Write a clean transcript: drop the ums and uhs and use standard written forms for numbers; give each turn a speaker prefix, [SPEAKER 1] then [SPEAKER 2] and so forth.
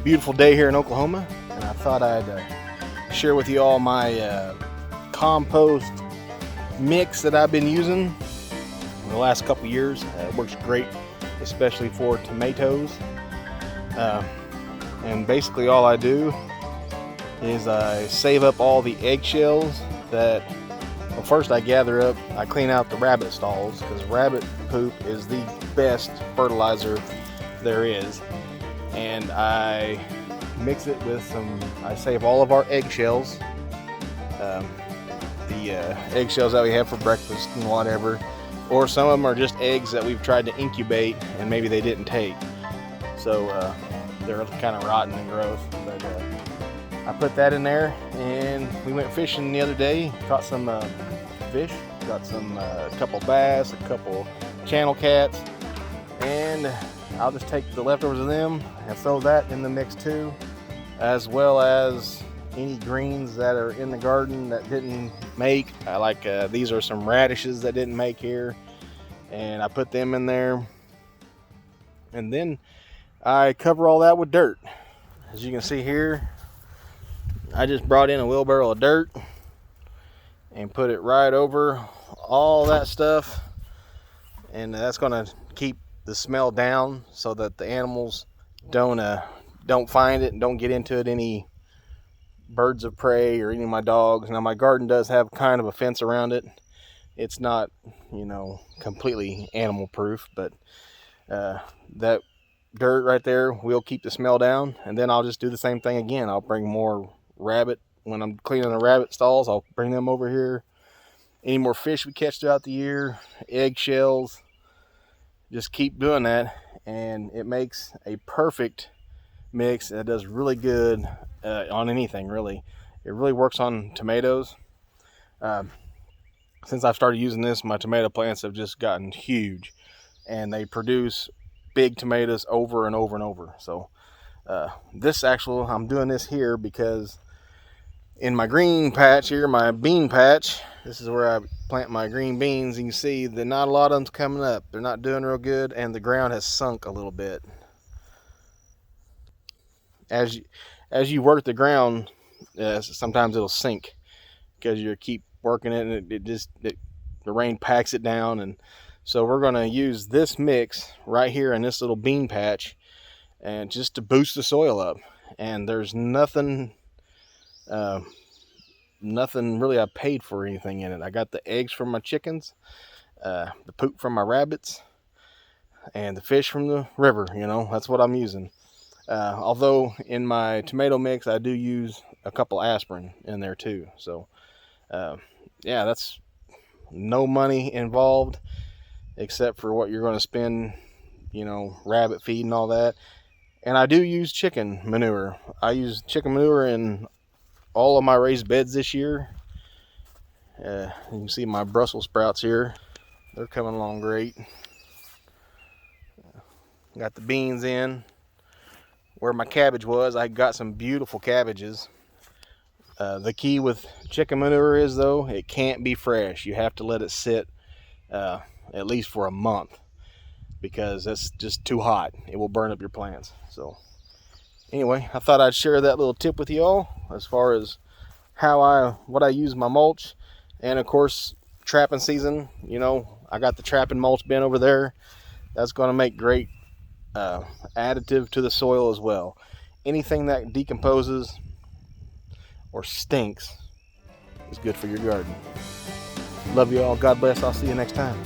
[SPEAKER 1] beautiful day here in Oklahoma, and I thought I'd share with you all my compost mix that I've been using in the last couple years. It works great, especially for tomatoes. And basically all I do is I save up all the eggshells that, well, first I clean out the rabbit stalls, because rabbit poop is the best fertilizer there is. And I mix it with I save all of our eggshells, the eggshells that we have for breakfast and whatever, or some of them are just eggs that we've tried to incubate and maybe they didn't take, so they're kind of rotten and gross. But I put that in there, and we went fishing the other day, caught some fish, got a couple bass, a couple channel cats, and I'll just take the leftovers of them and throw that in the mix too, as well as any greens that are in the garden that didn't make. These are some radishes that didn't make here, and I put them in there, and then I cover all that with dirt. As you can see here, I just brought in a wheelbarrow of dirt and put it right over all that stuff, and that's going to keep the smell down so that the animals don't find it and don't get into it, any birds of prey or any of my dogs. Now my garden does have kind of a fence around it. It's not, completely animal proof, but that dirt right there will keep the smell down. And then I'll just do the same thing again. I'll bring more rabbit. When I'm cleaning the rabbit stalls, I'll bring them over here. Any more fish we catch throughout the year, eggshells, just keep doing that, and it makes a perfect mix. It does really good on anything, really. It really works on tomatoes. Since I've started using this, my tomato plants have just gotten huge, and they produce big tomatoes over and over and over. So I'm doing this here because in my green patch here, my bean patch, this is where I plant my green beans. You can see that not a lot of them's coming up. They're not doing real good, and the ground has sunk a little bit. As you work the ground, sometimes it'll sink because you keep working it, and the rain packs it down. And so we're going to use this mix right here in this little bean patch, and just to boost the soil up. And there's nothing really I paid for anything in it. I got the eggs from my chickens, the poop from my rabbits, and the fish from the river. That's what I'm using. Although in my tomato mix I do use a couple aspirin in there too. So yeah, that's no money involved except for what you're going to spend, rabbit feed and all that. And I do use chicken manure. I use chicken manure in all of my raised beds this year. You can see my Brussels sprouts here. They're coming along great. Got the beans in. Where my cabbage was, I got some beautiful cabbages. The key with chicken manure is, though, it can't be fresh. You have to let it sit at least for a month, because that's just too hot. It will burn up your plants. So anyway, I thought I'd share that little tip with you all as far as what I use my mulch. And of course, trapping season, I got the trapping mulch bin over there. That's going to make great additive to the soil as well. Anything that decomposes or stinks is good for your garden. Love you all. God bless. I'll see you next time.